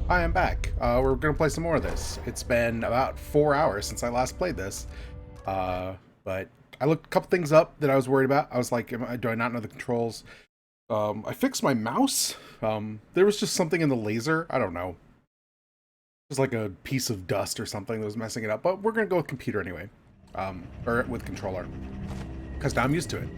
I am back. We're gonna play some more of this. It's been about 4 hours since I last played this, but I looked a couple things up that I was worried about. I was like, do I not know the controls? I fixed my mouse. There was just something in the laser. I don't know. It was like a piece of dust or something that was messing it up. But we're gonna go with computer anyway, or with controller, because now I'm used to it.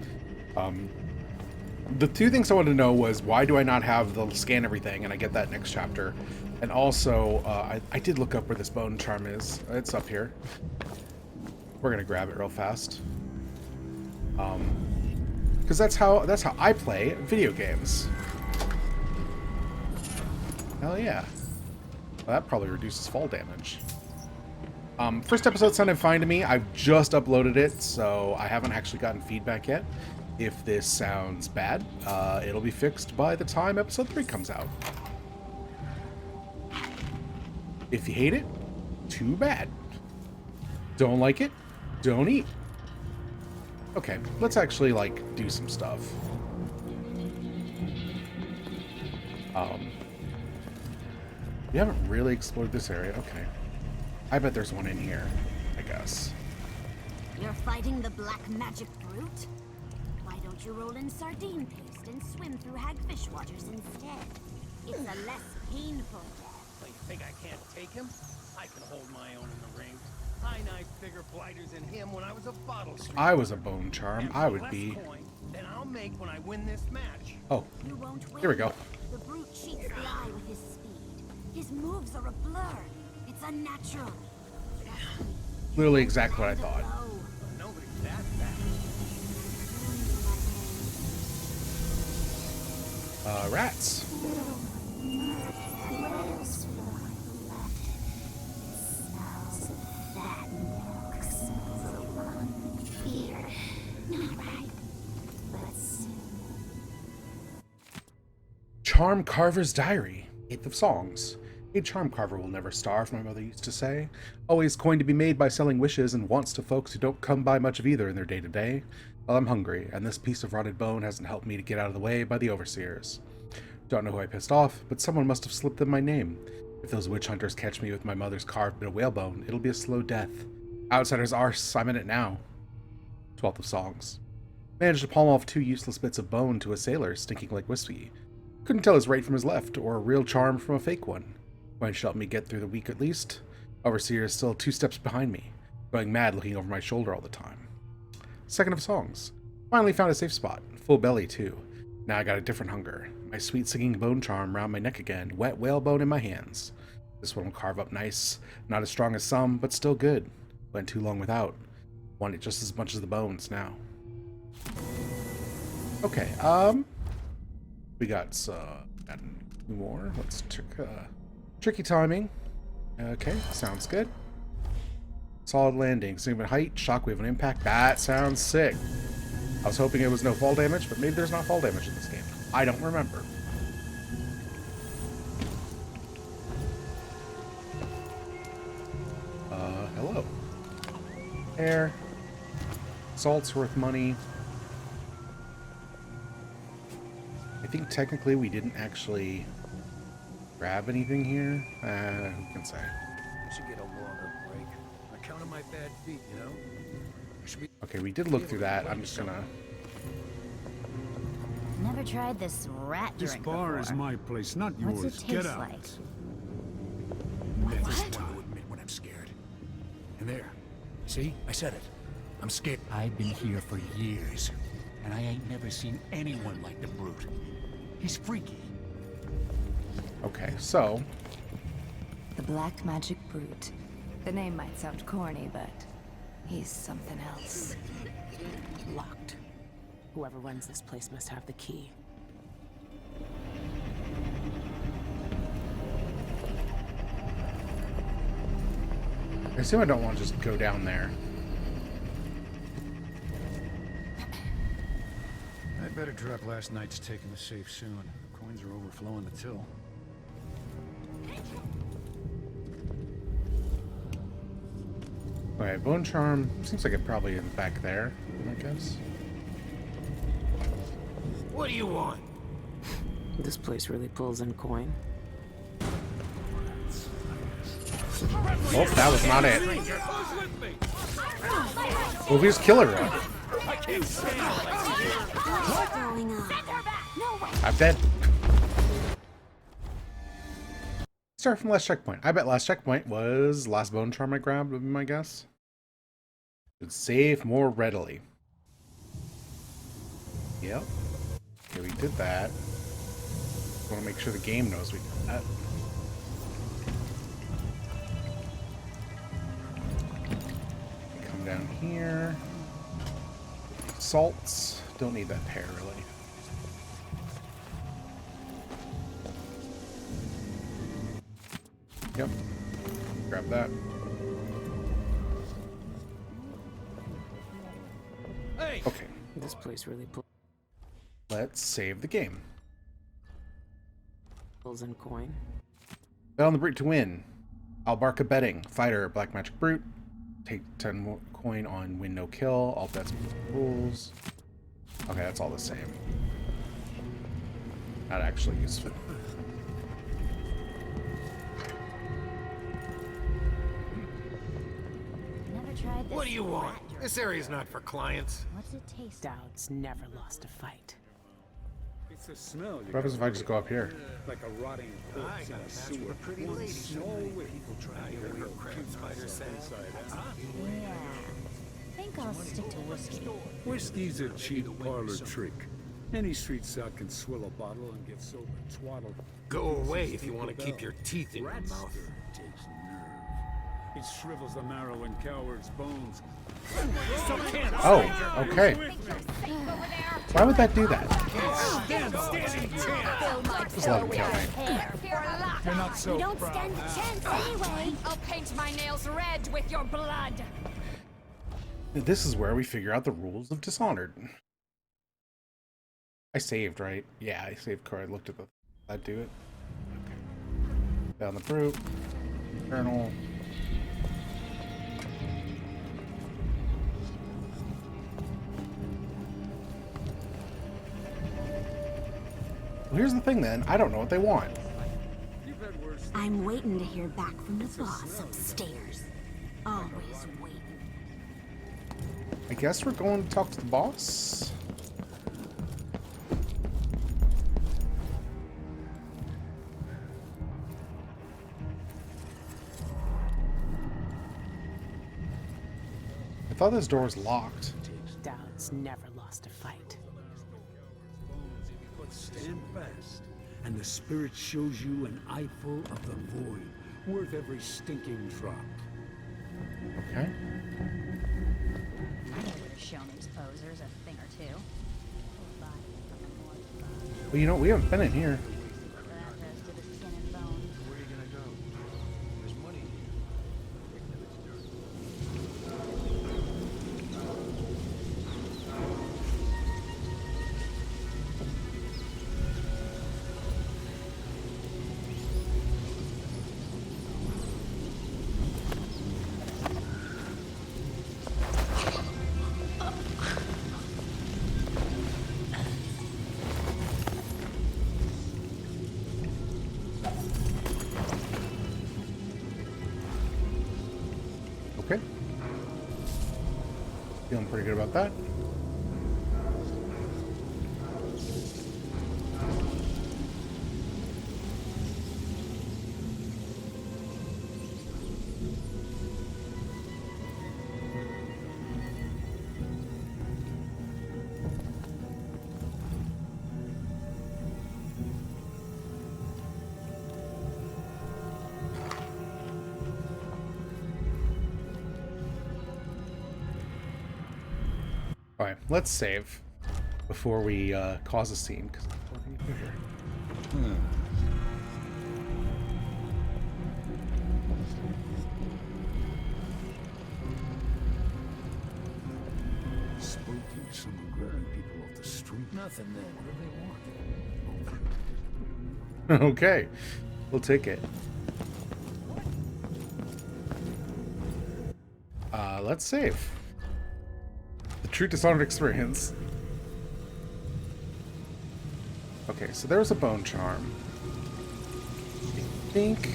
The two things I wanted to know was, why do I not have the scan everything? And I get that next chapter. And also, I did look up where this bone charm is. It's up here. We're gonna grab it real fast. Because that's how I play video games. Hell yeah. Well, that probably reduces fall damage. First episode sounded fine to me. I've just uploaded it, so I haven't actually gotten feedback yet. If this sounds bad, it'll be fixed by the time episode 3 comes out. If you hate it, too bad. Don't like it, don't eat. Okay, let's actually, like, do some stuff. We haven't really explored this area. Okay. I bet there's one in here, I guess. You're fighting the black magic brute? Why don't you roll in sardine paste and swim through hagfish waters instead? It's a less painful death. So you think I can't take him? I can hold my own in the ring. I knifed bigger blighters than him when I was a bottle streamer. I was a bone charm. I would be. Coin than I'll make when I win this match. Oh, You won't win. here we go. The brute cheats the eye with his speed. His moves are a blur. It's unnatural. Literally exactly what I thought. Nobody's that fast. Rats. Charm Carver's Diary, 8th of Songs. A charm carver will never starve, my mother used to say. Always coin to be made by selling wishes and wants to folks who don't come by much of either in their day-to-day. Well, I'm hungry, and this piece of rotted bone hasn't helped me to get out of the way by the overseers. Don't know who I pissed off, but someone must have slipped them my name. If those witch hunters catch me with my mother's carved bit of whalebone, it'll be a slow death. Outsiders arse, I'm in it now. 12th of Songs. Managed to palm off 2 useless bits of bone to a sailor, stinking like whiskey. Couldn't tell his right from his left, or a real charm from a fake one. Going to help me get through the week at least. Overseer is still 2 steps behind me, going mad looking over my shoulder all the time. 2nd of Songs. Finally found a safe spot. Full belly, too. Now I got a different hunger. My sweet singing bone charm round my neck again, wet whalebone in my hands. This one will carve up nice. Not as strong as some, but still good. Went too long without. Want it just as much as the bones now. Okay, we got 2 more. Let's check, tricky timing. Okay, sounds good. Solid landing. Significant height. Shockwave and impact. That sounds sick. I was hoping it was no fall damage, but maybe there's not fall damage in this game. I don't remember. Hello. Air. Salt's worth money. I think technically we didn't actually grab anything here. Who can say? I should get a longer break. I counted my bad feet, you know? Okay, we did look through that. I'm just gonna... Never tried this rat This drink bar before. is my place, not What's yours. it Get taste out. like? Never What? want to admit when I'm scared. And there. See? I said it. I'm scared. I've been here for years, and I ain't never seen anyone like the brute. He's freaky. Okay, so... The Black Magic Brute. The name might sound corny, but he's something else. Locked. Whoever runs this place must have the key. I assume I don't want to just go down there. I'd better drop last night's taking the safe soon. Coins are overflowing the till. Okay, bone charm. Seems like it probably is back there, I guess. What do you want? This place really pulls in coin. Oh, that was not it. Well, we just kill everyone. What's going on? No way. I'm dead. Start from last checkpoint. I bet last checkpoint was last bone charm I grabbed, would be my guess. Should save more readily. Yep. Okay, we did that. Want to make sure the game knows we did that. Come down here. Salts. Don't need that pair, really. Yep. Grab that. Okay. This place really Let's save the game. pulls in coin. Bet on the brute to win. Albarca betting. Fighter, black magic brute. Take 10 more coin on win no kill. All bets rules. Okay, that's all the same. Not actually useful. Never tried this. What do you want? rat jerky. This area's not for clients. What's it taste like? Dowd's never lost a fight. It's a smell. What happens if I just go up here? Like a rotting I corpse in got a a match sewer. with a pretty One lady. small whiff. I hear her crab spider says. Yeah. Think I'll stick to whiskey. Whiskey's a cheap parlor trick. Any street sot can swill a bottle and get sober twaddle. Go away if you want to keep your teeth in your Rat mouth. stir takes nerve. It shrivels the marrow in cowards' bones. Oh, okay. Why would that do that? Just let him kill me. You're not so You don't stand a chance anyway. I'll paint my nails red with your blood. This is where we figure out the rules of Dishonored. I saved, right? Yeah, I saved car. I looked at the... That do it? Okay. Down the brute. Journal. Well, here's the thing then. I don't know what they want. I'm waiting to hear back from the boss upstairs. Always waiting. I guess we're going to talk to the boss. I thought this door was locked. Dowd's never lost a fight. But stand fast, and the spirit shows you an eyeful of the void, worth every stinking drop. Okay. I know where to show these posers a thing or two. Well, you know, we haven't been in here. That rest of the skin and bone. Where are you gonna go? There's money here. Okay. Feeling pretty good about that. Alright, let's save before we cause a scene. 'Cause what can you do here? Spooky, someone grabbing people off the street. Nothing then. What do they want? Okay, we'll take it. Let's save. The true Dishonored experience. Okay, so there was a bone charm. I think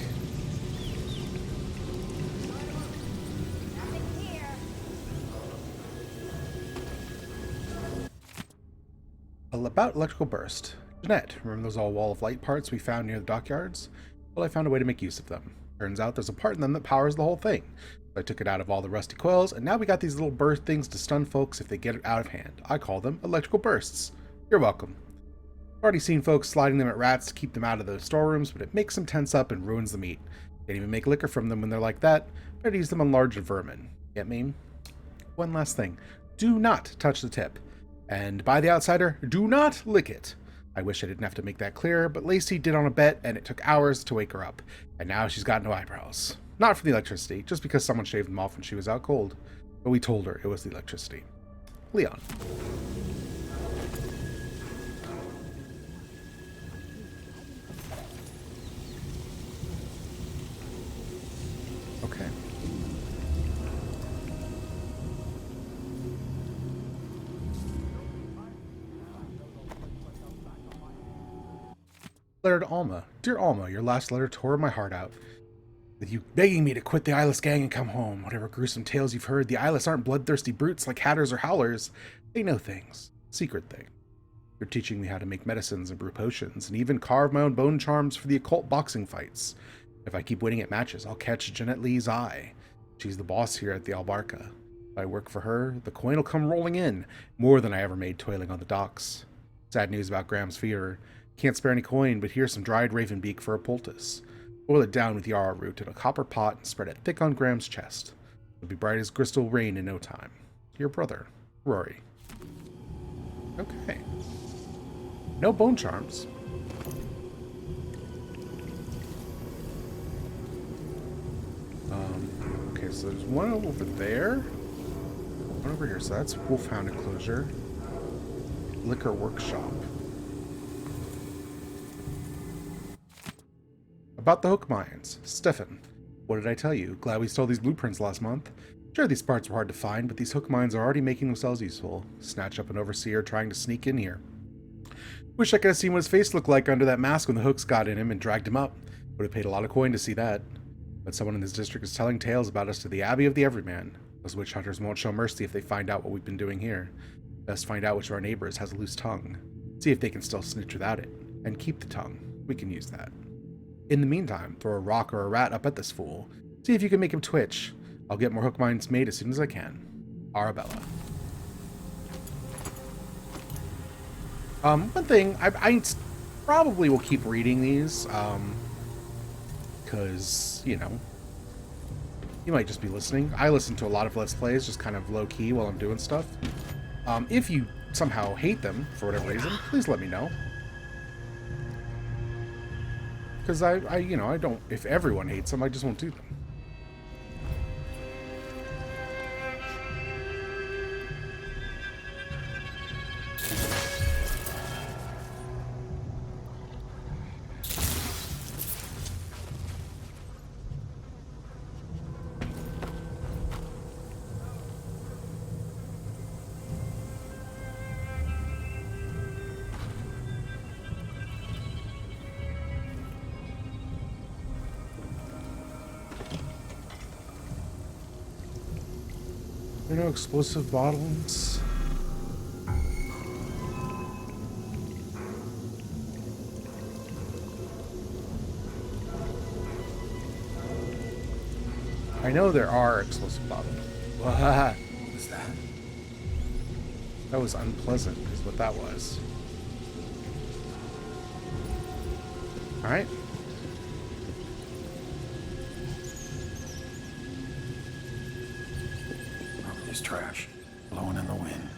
about electrical burst. Jeanette, remember those all wall of light parts we found near the dockyards? Well, I found a way to make use of them. Turns out there's a part in them that powers the whole thing. So I took it out of all the rusty coils, and now we got these little burst things to stun folks if they get it out of hand. I call them electrical bursts. You're welcome. I've already seen folks sliding them at rats to keep them out of the storerooms, but it makes them tense up and ruins the meat. Can't even make liquor from them when they're like that. Better use them on larger vermin. Get me? One last thing. Do not touch the tip. And by the outsider, do not lick it. I wish I didn't have to make that clear, but Lacey did on a bet, and it took hours to wake her up. And now she's got no eyebrows. Not for the electricity, just because someone shaved them off when she was out cold. But we told her it was the electricity. Leon. Okay. Letter to Alma. Dear Alma, your last letter tore my heart out. With you begging me to quit the Eyeless gang and come home. Whatever gruesome tales you've heard, the Eyeless aren't bloodthirsty brutes like hatters or howlers. They know things. Secret things. You're teaching me how to make medicines and brew potions, and even carve my own bone charms for the occult boxing fights. If I keep winning at matches, I'll catch Jeanette Lee's eye. She's the boss here at the Albarca. If I work for her, the coin will come rolling in, more than I ever made toiling on the docks. Sad news about Graham's fever. Can't spare any coin, but here's some dried ravenbeak for a poultice. Boil it down with yarrow root in a copper pot and spread it thick on Graham's chest. It'll be bright as crystal rain in no time. Your brother, Rory. Okay. No bone charms. Okay, so there's one over there. One over here, so that's Wolfhound Enclosure. Liquor Workshop. About the hook mines. Stefan, what did I tell you? Glad we stole these blueprints last month. Sure, these parts were hard to find, but these hook mines are already making themselves useful. Snatch up an overseer trying to sneak in here. Wish I could have seen what his face looked like under that mask when the hooks got in him and dragged him up. Would have paid a lot of coin to see that. But someone in this district is telling tales about us to the Abbey of the Everyman. Those witch hunters won't show mercy if they find out what we've been doing here. Best find out which of our neighbors has a loose tongue. See if they can still snitch without it. And keep the tongue. We can use that. In the meantime, throw a rock or a rat up at this fool. See if you can make him twitch. I'll get more hook mines made as soon as I can. Arabella. One thing, I probably will keep reading these, because, you know, you might just be listening. I listen to a lot of Let's Plays, just kind of low-key while I'm doing stuff. If you somehow hate them, for whatever reason, please let me know. Because you know, I don't, if everyone hates them, I just won't do them. There are no explosive bottles. I know there are explosive bottles. What was that? That was unpleasant, is what that was. Alright. There's trash blowing in the wind.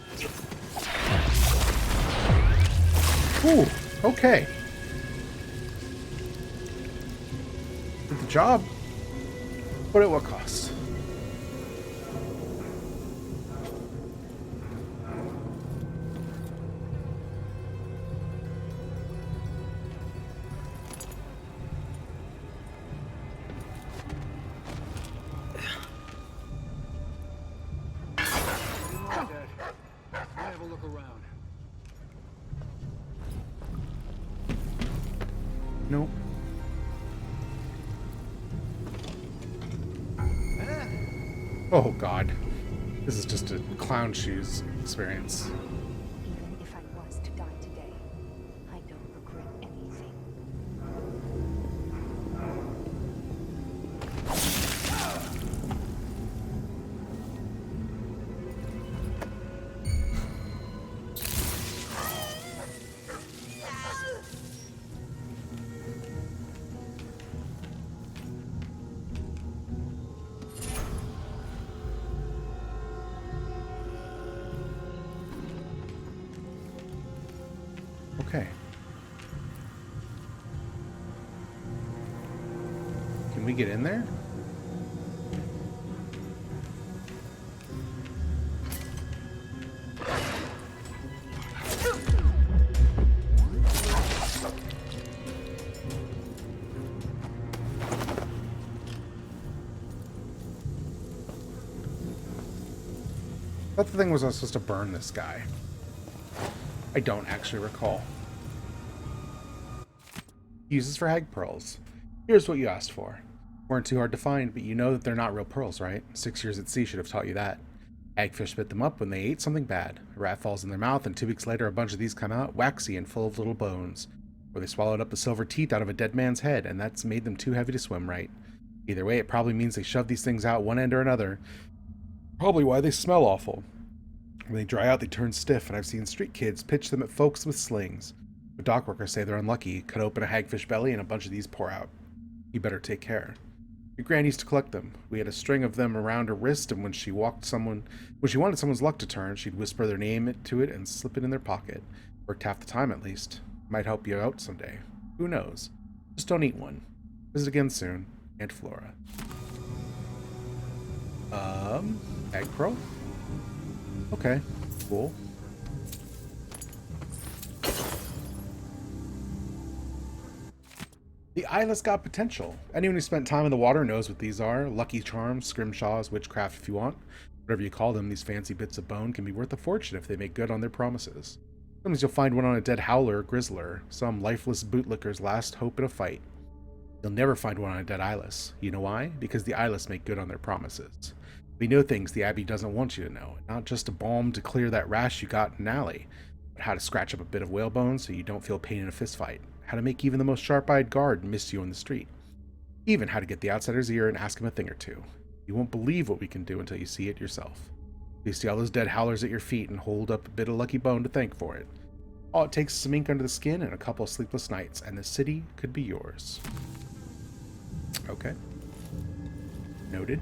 Ooh, okay. Did the job, but at what cost? Nope. Oh god. This is just a clown shoes experience. Even if I was to die today, Can we get in there? I thought the thing was I was supposed to burn this guy. I don't actually recall. Uses for hag pearls. Here's what you asked for. Weren't too hard to find, but you know that they're not real pearls, right? 6 years at sea should have taught you that. Hagfish spit them up when they ate something bad. A rat falls in their mouth, and 2 weeks later a bunch of these come out, waxy and full of little bones. Or they swallowed up the silver teeth out of a dead man's head, and that's made them too heavy to swim right. Either way, it probably means they shoved these things out one end or another. Probably why they smell awful. When they dry out, they turn stiff, and I've seen street kids pitch them at folks with slings. But dock workers say they're unlucky. Cut open a hagfish belly, and a bunch of these pour out. You better take care. Your gran used to collect them. We had a string of them around her wrist, and when she wanted someone's luck to turn, she'd whisper their name to it and slip it in their pocket. Worked half the time, at least. Might help you out someday. Who knows? Just don't eat one. Visit again soon. Aunt Flora. Egg pearl? Okay, cool. The eyeless got potential. Anyone who spent time in the water knows what these are. Lucky charms, scrimshaws, witchcraft if you want. Whatever you call them, these fancy bits of bone can be worth a fortune if they make good on their promises. Sometimes you'll find one on a dead howler or grizzler, some lifeless bootlicker's last hope in a fight. You'll never find one on a dead eyeless. You know why? Because the eyeless make good on their promises. We know things the Abbey doesn't want you to know. Not just a balm to clear that rash you got in an alley, but how to scratch up a bit of whalebone so you don't feel pain in a fistfight. How to make even the most sharp-eyed guard miss you on the street. Even how to get the outsider's ear and ask him a thing or two. You won't believe what we can do until you see it yourself. You see all those dead howlers at your feet and hold up a bit of lucky bone to thank for it. All it takes is some ink under the skin and a couple of sleepless nights, and the city could be yours. Okay. Noted.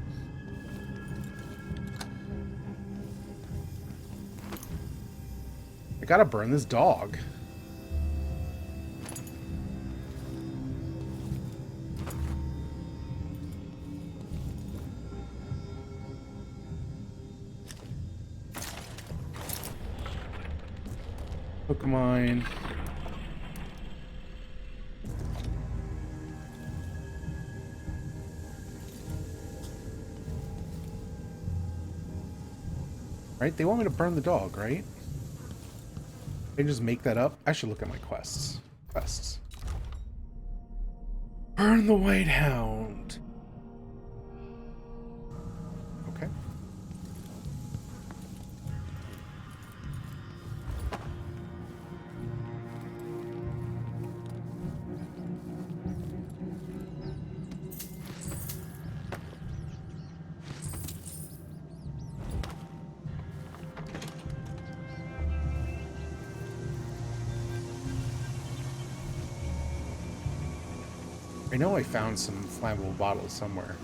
I gotta burn this dog. Hook mine. Right? They want me to burn the dog, right? I just make that up. I should look at my quests. Burn the White Hound. Okay. I know I found some flammable bottles somewhere.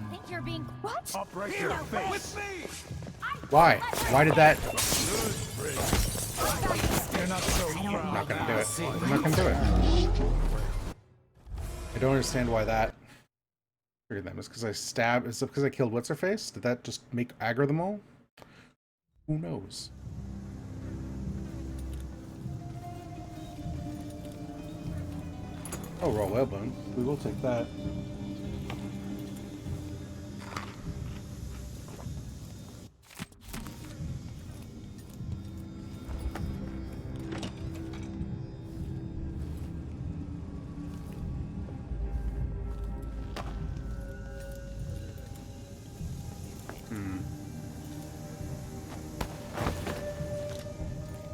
Think you're being what? Up right here, face. With me. Why? Why did that? You're not so I'm not gonna do it. I'm not gonna do it. I don't understand why that triggered them. Is because I stabbed? Is it because I killed what's her face? Did that just make aggro them all? Who knows? Oh, raw whalebone. We will take that.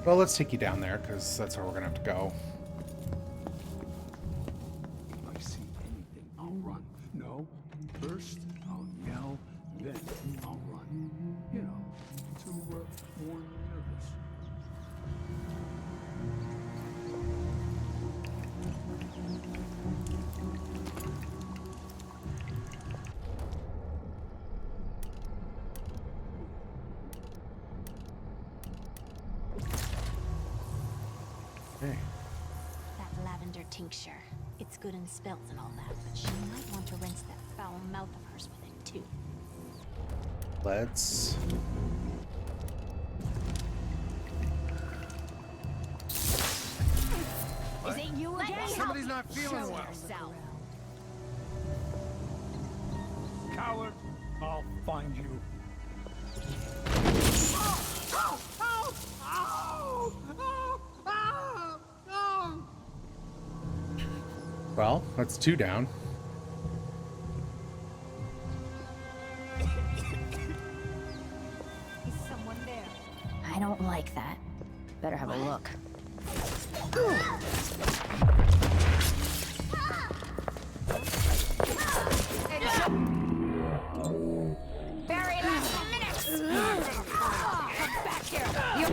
Well, let's take you down there, because that's where we're going to have to go. If I see anything, I'll run. No, first I'll yell, then I'll run. You know, to warn the nervous. tincture. It's good in spells and all that, but she might want to rinse that foul mouth of hers with it, too. Let's... Is it you again? Somebody's not feeling Show well. yourself. Coward, I'll find you. Well, that's 2 down. Is someone there? I don't like that. Better have a look. Very last minutes! Come back here! You're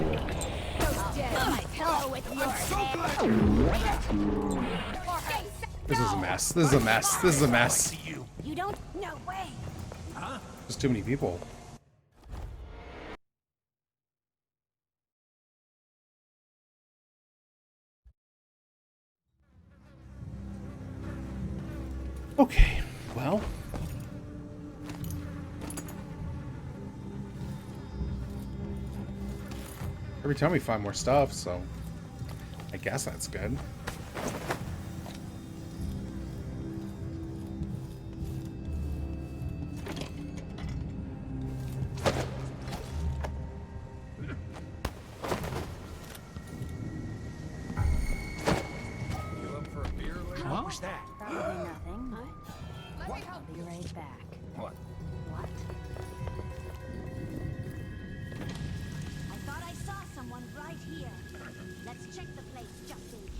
so dead. My pillow with your head. This is a mess. This is a mess. This is a mess. You don't? No way! There's too many people. Okay, well. Every time we find more stuff, so I guess that's good. You up for a beer later? What was that? Probably nothing. Let me help I'll be right back. What? What? I thought I saw someone right here. Let's check the place just in case.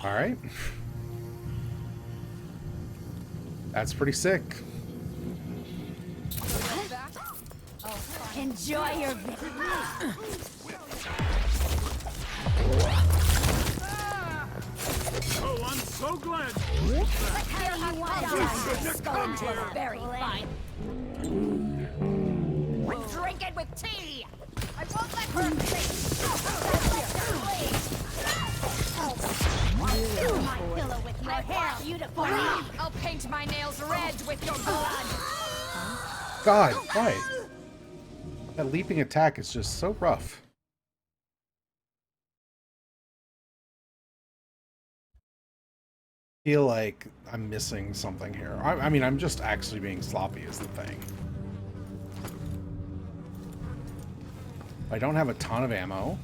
All right. That's pretty sick. Enjoy your victory. Oh, I'm so glad. Here you want come to very fine. Drink it with tea. I won't let her my pillow with your hair. Beautiful. I'll paint my nails red with your blood. God, why? That leaping attack is just so rough. Feel like I'm missing something here. I mean, I'm just actually being sloppy is the thing. I don't have a ton of ammo.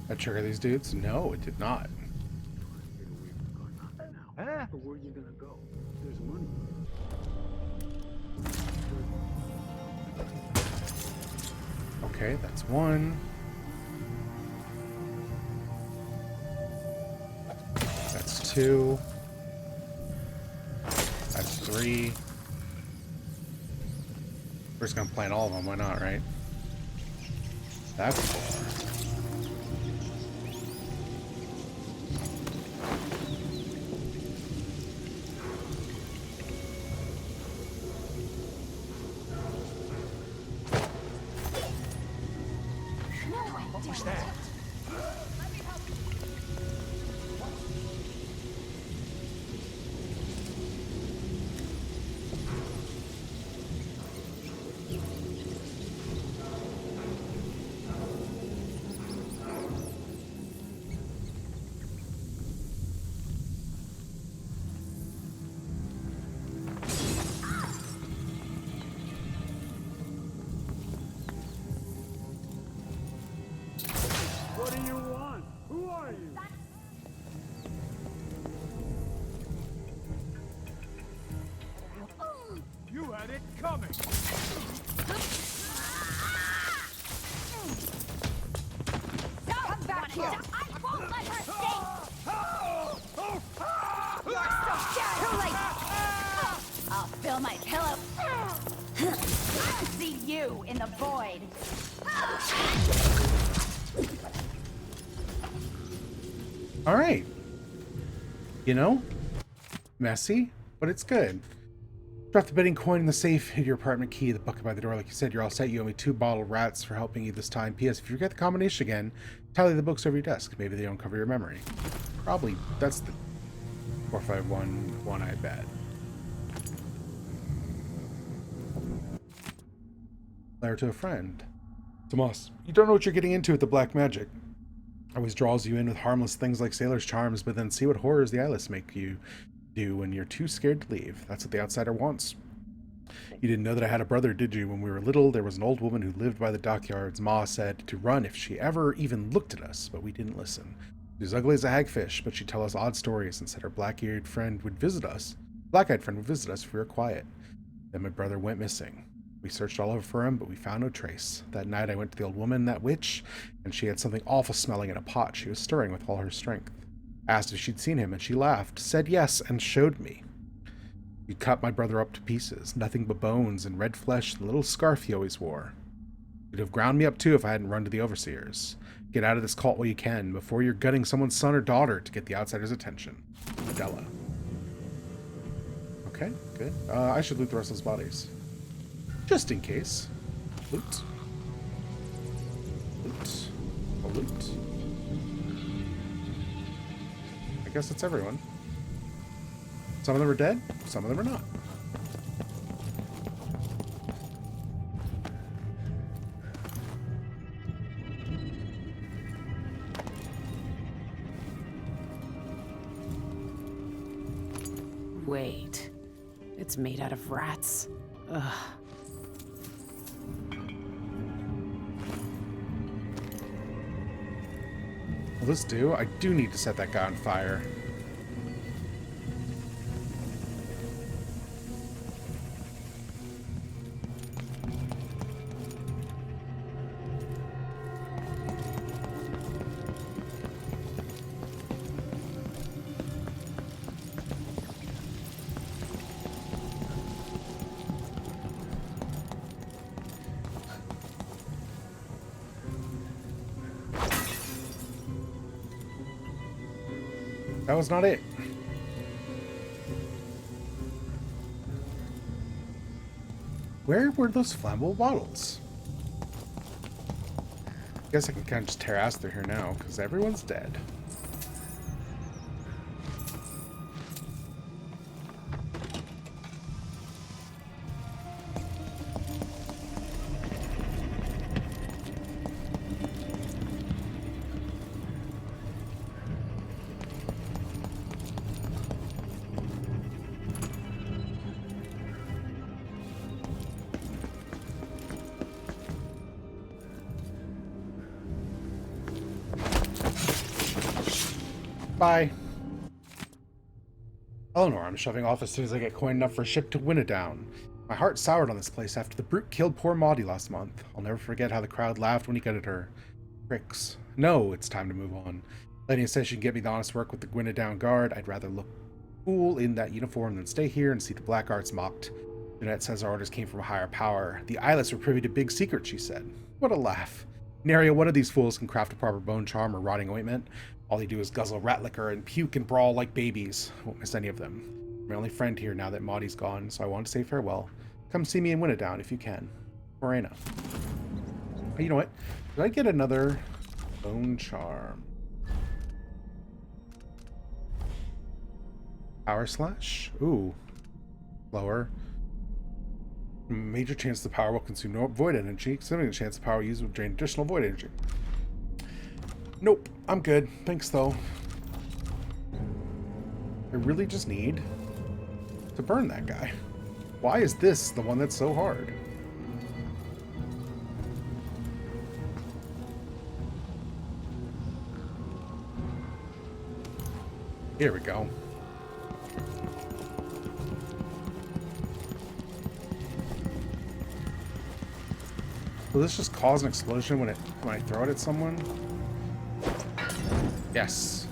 That trigger these dudes? No, it did not. But where are you gonna go? There's money. Okay, that's 1. That's 2. That's 3. We're just gonna plant all of them, why not, right? That's 4. What was that? here! I won't let her stay! You're so dead! Too late! I'll fill my pillow. I'll see you in the void. All right. You know, messy, but it's good. Drop the betting coin in the safe, hid your apartment key, the bucket by the door. Like you said, you're all set. You owe me 2 bottled rats for helping you this time. P.S. If you forget the combination again, tally the books over your desk. Maybe they don't cover your memory. Probably, that's the 4511, I bet. Letter to a friend. Tomas, you don't know what you're getting into with the black magic. Always draws you in with harmless things like sailor's charms, but then see what horrors the eyeless make you do when you're too scared to leave. That's what the outsider wants. You didn't know that I had a brother, did you? When we were little, there was an old woman who lived by the dockyards. Ma said to run if she ever even looked at us, but we didn't listen. She was ugly as a hagfish, but she'd tell us odd stories and said her black-eyed friend would visit us if we were quiet. Then my brother went missing. We searched all over for him, but we found no trace. That night I went to the old woman, that witch, and she had something awful smelling in a pot she was stirring with all her strength. Asked if she'd seen him, and she laughed, said yes, and showed me. You cut my brother up to pieces, nothing but bones and red flesh and the little scarf he always wore. You'd have ground me up too if I hadn't run to the overseers. Get out of this cult while you can, before you're gutting someone's son or daughter to get the outsider's attention. Adela. Okay, good. I should loot the rest of those bodies. Just in case. Loot. Loot. Oh, loot. I guess that's everyone. Some of them are dead, some of them are not. Wait. It's made out of rats. Ugh. Will this do? I do need to set that guy on fire. That was not it. Where were those flammable bottles? I guess I can kind of just tear ass through here now, because everyone's dead. Bye. Eleanor, I'm shoving off as soon as I get coin enough for a ship to win it down. My heart soured on this place after the brute killed poor Maudie last month. I'll never forget how the crowd laughed when he gutted her. Pricks. No, it's time to move on. Lydia says she can get me the honest work with the Gwynedd Guard. I'd rather look cool in that uniform than stay here and see the black arts mocked. Jeanette says our orders came from a higher power. The eyeless were privy to big secrets, she said. What a laugh. Nary one of these fools can craft a proper bone charm or rotting ointment. All they do is guzzle rat liquor and puke and brawl like babies. Won't miss any of them. My only friend here now that Maudie's gone, so I want to say farewell. Come see me in Winnedown if you can. Morena. Oh, you know what? Did I get another bone charm? Power slash? Ooh. Lower. Major chance the power will consume no void energy. Significant chance the power used will drain additional void energy. Nope, I'm good. Thanks, though. I really just need to burn that guy. Why is this the one that's so hard? Here we go. Will this just cause an explosion when I throw it at someone? Yes.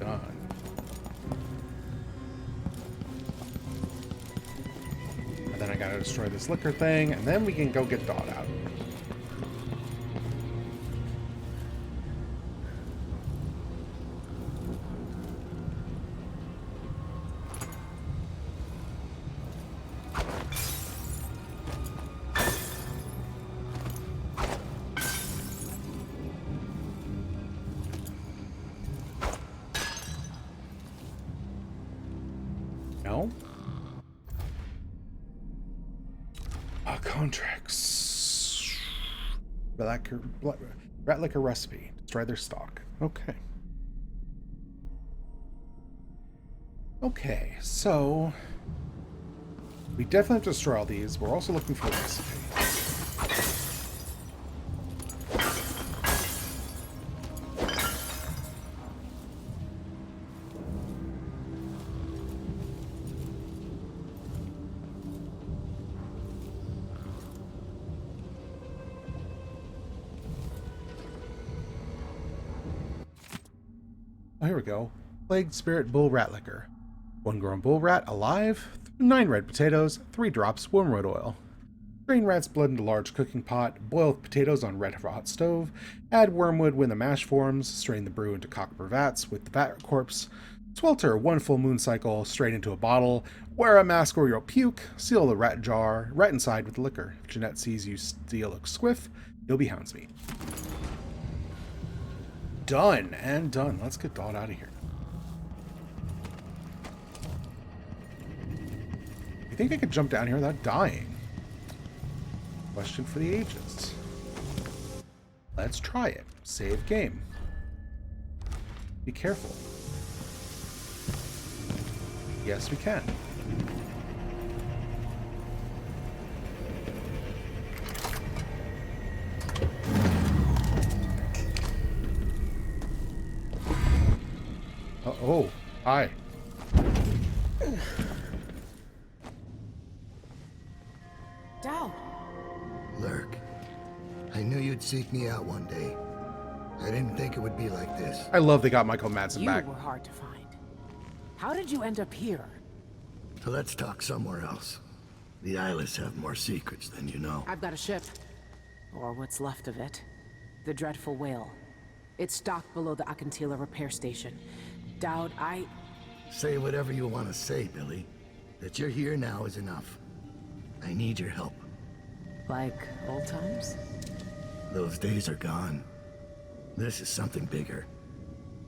Done. And then I gotta destroy this liquor thing, and then we can go get Dot out. No? Contracts. Rat liquor recipe. Destroy their stock. Okay. Okay, so we definitely have to destroy all these. We're also looking for a recipe. Oh, here we go. Plagued Spirit Bull Rat Liquor. 1 grown bull rat alive, 9 red potatoes, 3 drops wormwood oil. Strain rat's blood into large cooking pot, boil potatoes on red hot stove, add wormwood when the mash forms, strain the brew into copper vats with the vat corpse, swelter 1 full moon cycle, strain into a bottle, wear a mask or you'll puke, seal the rat jar, rat inside with the liquor. If Jeanette sees you steal a squiff, you'll be hound's meat. Done and done. Let's get Dot out of here. You think I could jump down here without dying? Question for the ages. Let's try it. Save game. Be careful. Yes, we can. Oh, hi. Dao. Lurk, I knew you'd seek me out one day. I didn't think it would be like this. I love they got Michael Madsen back. You were hard to find. How did you end up here? So let's talk somewhere else. The Eyeless have more secrets than you know. I've got a ship. Or what's left of it. The Dreadful Whale. It's docked below the Akantila repair station. Dowd, Say whatever you want to say, Billy. That you're here now is enough. I need your help. Like old times? Those days are gone. This is something bigger.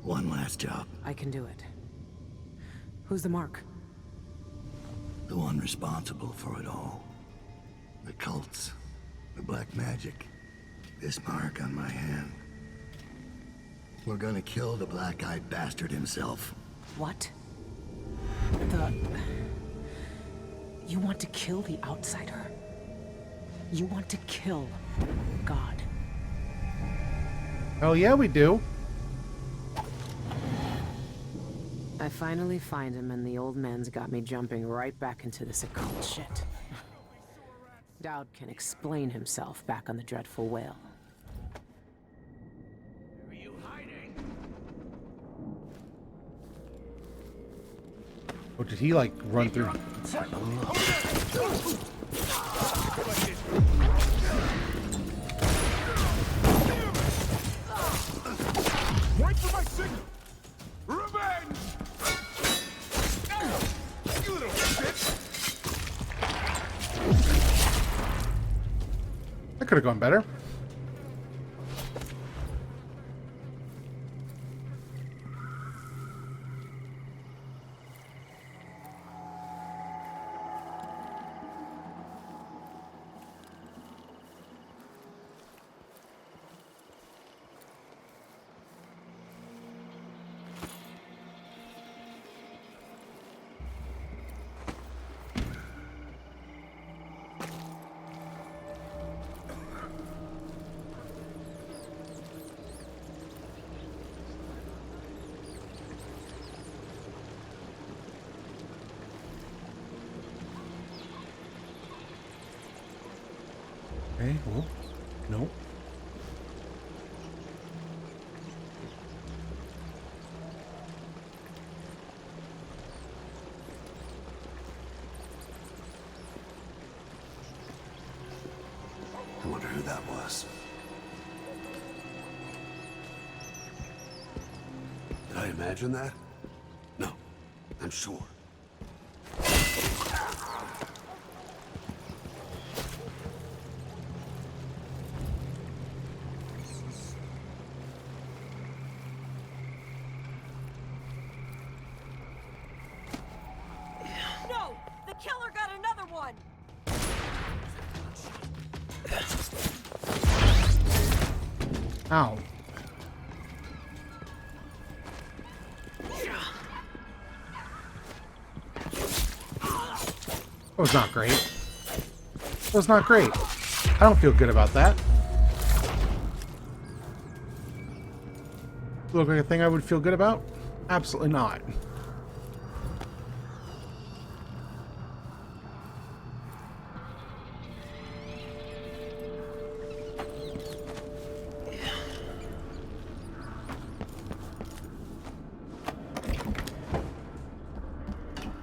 One last job. I can do it. Who's the mark? The one responsible for it all. The cults. The black magic. This mark on my hand. We're gonna kill the black-eyed bastard himself. What? You want to kill the outsider? You want to kill God? Oh yeah, we do. I finally find him, and the old man's got me jumping right back into this occult shit. Dowd can explain himself back on the Dreadful Whale. Where are you hiding? Oh, did he like run through? Wait for my signal! Revenge! You little bitch! That could have gone better. Okay, well, no. who that was. Did I imagine that? No, I'm sure. No! The killer got another one! Ow. That was not great. That was not great. I don't feel good about that. Look like a thing I would feel good about? Absolutely not.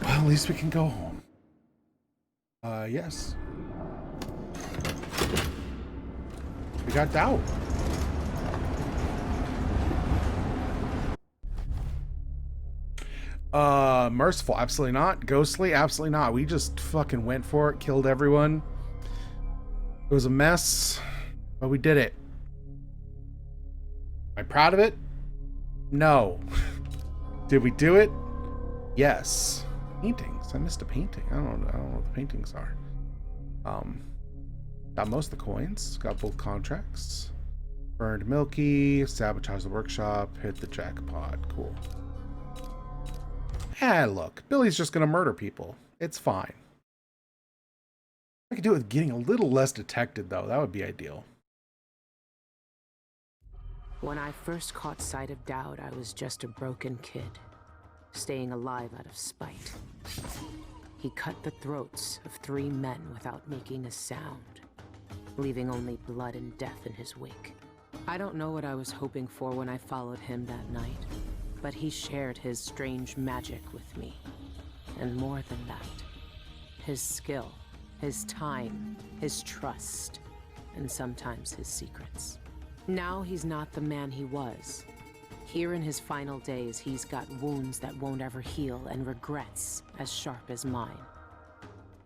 Well, at least we can go home. Yes. We got Doubt. Merciful, absolutely not. Ghostly, absolutely not. We just fucking went for it, killed everyone. It was a mess, but we did it. Am I proud of it? No. Did we do it? Yes. Paintings. I missed a painting. I don't know what the paintings are. Got most of the coins. Got both contracts. Burned Milky. Sabotage the workshop. Hit the jackpot. Cool. Ah, look. Billy's just gonna murder people. It's fine. I could do it with getting a little less detected, though. That would be ideal. When I first caught sight of Dowd, I was just a broken kid, staying alive out of spite. He cut the throats of 3 men without making a sound, leaving only blood and death in his wake. I don't know what I was hoping for when I followed him that night, but he shared his strange magic with me. And more than that, his skill, his time, his trust, and sometimes his secrets. Now he's not the man he was. Here in his final days, he's got wounds that won't ever heal and regrets as sharp as mine.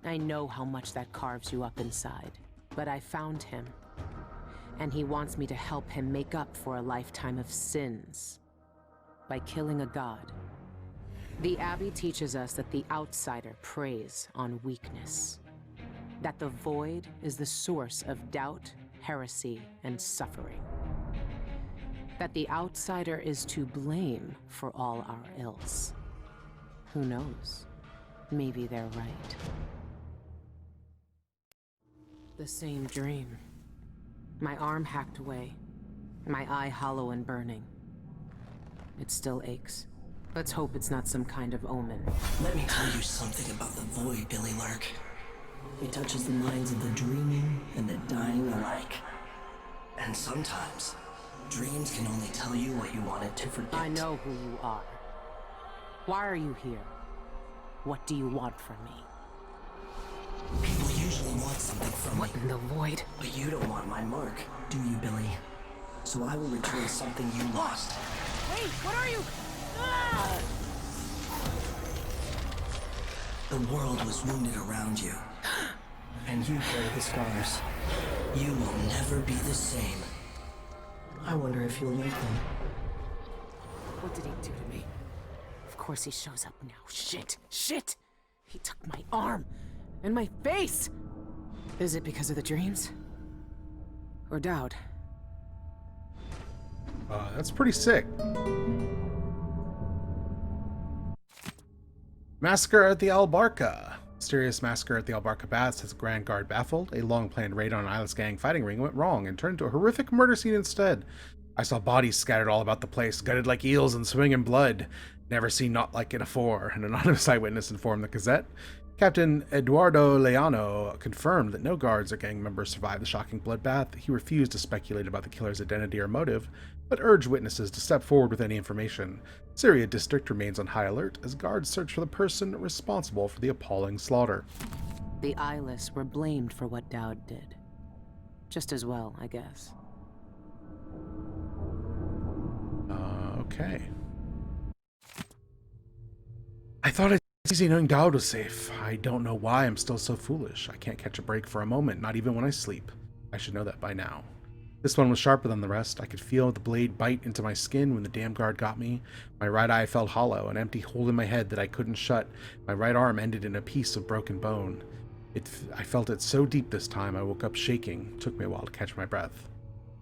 I know how much that carves you up inside, but I found him, and he wants me to help him make up for a lifetime of sins by killing a god. The Abbey teaches us that the outsider preys on weakness, that the void is the source of doubt, heresy, and suffering. That the outsider is to blame for all our ills. Who knows? Maybe they're right. The same dream. My arm hacked away, my eye hollow and burning. It still aches. Let's hope it's not some kind of omen. Let me tell you something about the void, Billy Lark. It touches the minds of the dreaming and the dying alike. And sometimes, dreams can only tell you what you wanted to forget. I know who you are. Why are you here? What do you want from me? People usually want something from What me. in the void? But you don't want my mark, do you, Billy? So I will return something you lost. Wait, what are you? Ah! The world was wounded around you. And you carry the scars. You will never be the same. I wonder if you'll like them. What did he do to me? Of course he shows up now. Shit! Shit! He took my arm! And my face! Is it because of the dreams? Or Dowd? That's pretty sick. Massacre at the Albarca. Mysterious massacre at the Albarca Baths has the Grand Guard baffled. A long-planned raid on an Isles gang fighting ring went wrong and turned into a horrific murder scene instead. I saw bodies scattered all about the place, gutted like eels and swimming in blood. Never seen naught like it afore, an anonymous eyewitness informed the Gazette. Captain Eduardo Leano confirmed that no guards or gang members survived the shocking bloodbath. He refused to speculate about the killer's identity or motive, but urged witnesses to step forward with any information. Syria District remains on high alert as guards search for the person responsible for the appalling slaughter. The eyeless were blamed for what Dowd did. Just as well, I guess. Okay. I thought it's easy knowing Dowd was safe. I don't know why I'm still so foolish. I can't catch a break for a moment, not even when I sleep. I should know that by now. This one was sharper than the rest. I could feel the blade bite into my skin when the damn guard got me. My right eye felt hollow, an empty hole in my head that I couldn't shut. My right arm ended in a piece of broken bone. I felt it so deep this time, I woke up shaking. It took me a while to catch my breath.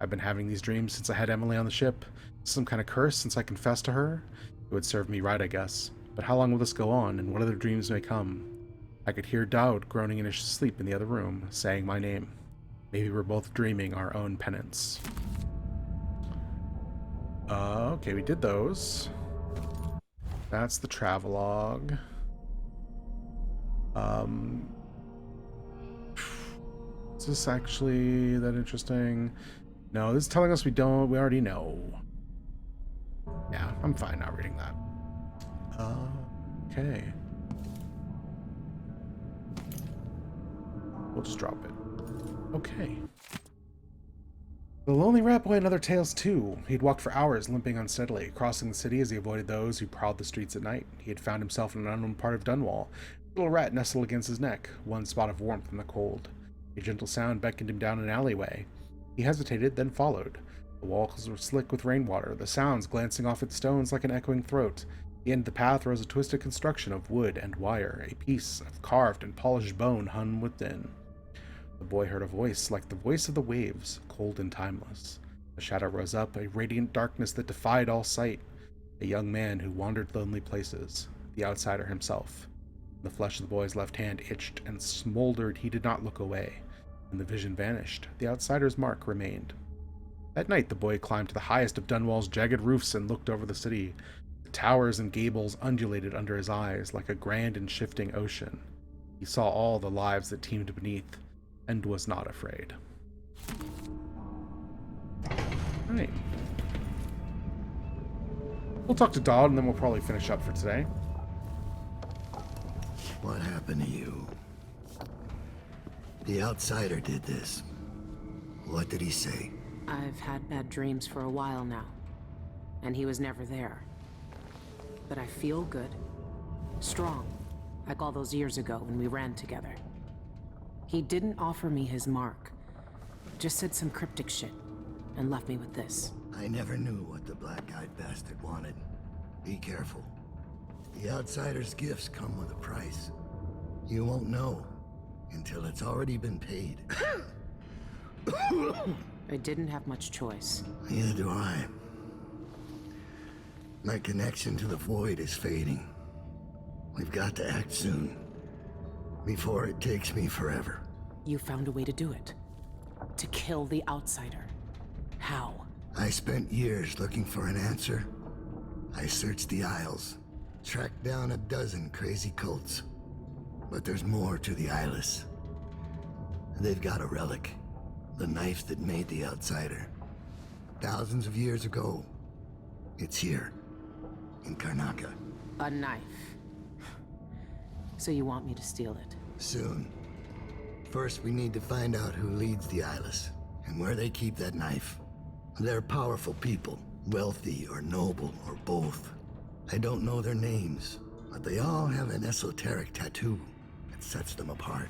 I've been having these dreams since I had Emily on the ship. Some kind of curse since I confessed to her? It would serve me right, I guess. But how long will this go on, and what other dreams may come? I could hear Dowd groaning in his sleep in the other room, saying my name. Maybe we're both dreaming our own penance. Okay, we did those. That's the travelogue. Is this actually that interesting? No, this is telling us we already know. Yeah, I'm fine not reading that. Okay. We'll just drop it. Okay. The lonely rat boy and other tales too. He'd walked for hours, limping unsteadily, crossing the city as he avoided those who prowled the streets at night. He had found himself in an unknown part of Dunwall. A little rat nestled against his neck, one spot of warmth in the cold. A gentle sound beckoned him down an alleyway. He hesitated, then followed. The walls were slick with rainwater, the sounds glancing off its stones like an echoing throat. At the end of the path rose a twisted construction of wood and wire. A piece of carved and polished bone hung within. The boy heard a voice, like the voice of the waves, cold and timeless. A shadow rose up, a radiant darkness that defied all sight. A young man who wandered lonely places. The outsider himself. The flesh of the boy's left hand itched and smoldered. He did not look away. When the vision vanished, the outsider's mark remained. That night the boy climbed to the highest of Dunwall's jagged roofs and looked over the city. The towers and gables undulated under his eyes like a grand and shifting ocean. He saw all the lives that teemed beneath, and was not afraid. Alright. We'll talk to Dodd, and then we'll probably finish up for today. What happened to you? The outsider did this. What did he say? I've had bad dreams for a while now, and he was never there. But I feel good. Strong, like all those years ago when we ran together. He didn't offer me his mark, just said some cryptic shit, and left me with this. I never knew what the black-eyed bastard wanted. Be careful. The outsider's gifts come with a price. You won't know until it's already been paid. I didn't have much choice. Neither do I. My connection to the void is fading. We've got to act soon, before it takes me forever. You found a way to do it. To kill the outsider. How? I spent years looking for an answer. I searched the Isles, tracked down a dozen crazy cults. But there's more to the Eyeless. They've got a relic. The knife that made the outsider. Thousands of years ago. It's here. In Karnaca. A knife. So you want me to steal it? Soon. First, we need to find out who leads the Eyeless, and where they keep that knife. They're powerful people, wealthy or noble or both. I don't know their names, but they all have an esoteric tattoo that sets them apart.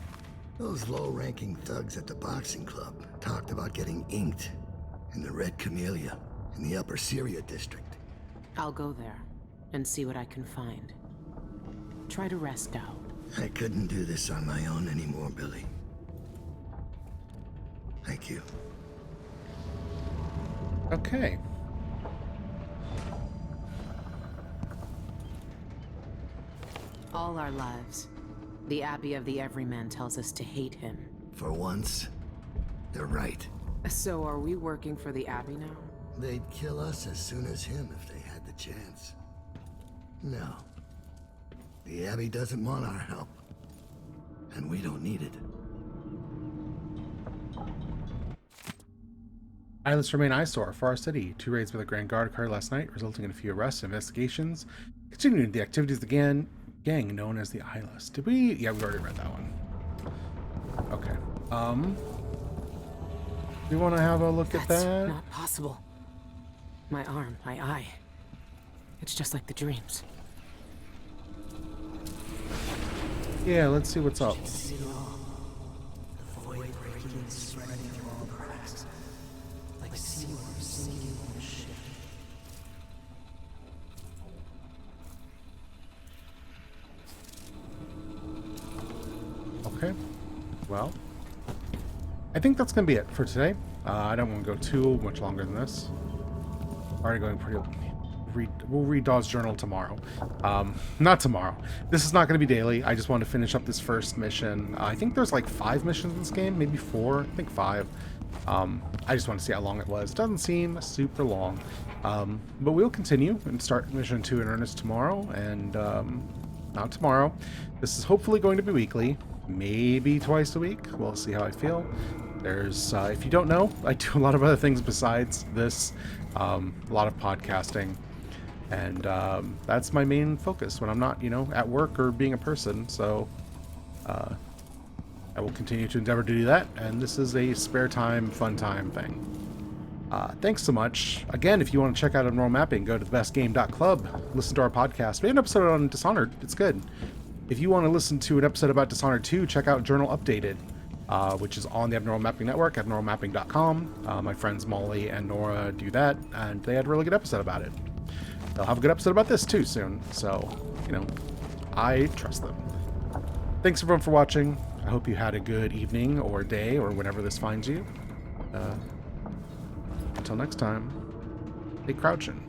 Those low-ranking thugs at the boxing club talked about getting inked in the Red Camellia in the Upper Syria district. I'll go there and see what I can find. Try to rest out. I couldn't do this on my own anymore, Billy. Thank you. Okay. All our lives, the Abbey of the Everyman tells us to hate him. For once, they're right. So are we working for the Abbey now? They'd kill us as soon as him if they had the chance. No. The Abbey doesn't want our help. And we don't need it. Eyeless remain eyesore for our city. 2 raids by the Grand Guard occurred last night, resulting in a few arrests and investigations. Continuing the activities of the gang known as the Eyeless. Did we? Yeah, we already read that one. Okay. We want to have a look at That's that. not possible. My arm, my eye. It's just like the dreams. Yeah, let's see what's up. See it all. The void breaking and spreading through all the cracks. Like seawater sinking on a ship. Okay. Well, I think that's going to be it for today. I don't want to go too much longer than this. Already going pretty... We'll read Daw's journal tomorrow. Not tomorrow. This is not going to be daily. I just want to finish up this first mission. I think there's like 5 missions in this game, maybe 4. I think 5. I just want to see how long it was. Doesn't seem super long. But we'll continue and start mission 2 in earnest tomorrow. And not tomorrow. This is hopefully going to be weekly. Maybe twice a week. We'll see how I feel. There's, if you don't know, I do a lot of other things besides this. A lot of podcasting. And that's my main focus when I'm not, you know, at work or being a person. So I will continue to endeavor to do that. And this is a spare time, fun time thing. Thanks so much. Again, if you want to check out Abnormal Mapping, go to thebestgame.club. Listen to our podcast. We had an episode on Dishonored. It's good. If you want to listen to an episode about Dishonored 2, check out Journal Updated, which is on the Abnormal Mapping Network, abnormalmapping.com. My friends Molly and Nora do that, and they had a really good episode about it. They'll have a good episode about this too soon, so, you know, I trust them. Thanks everyone for watching. I hope you had a good evening or day or whenever this finds you. Until next time, stay crouching.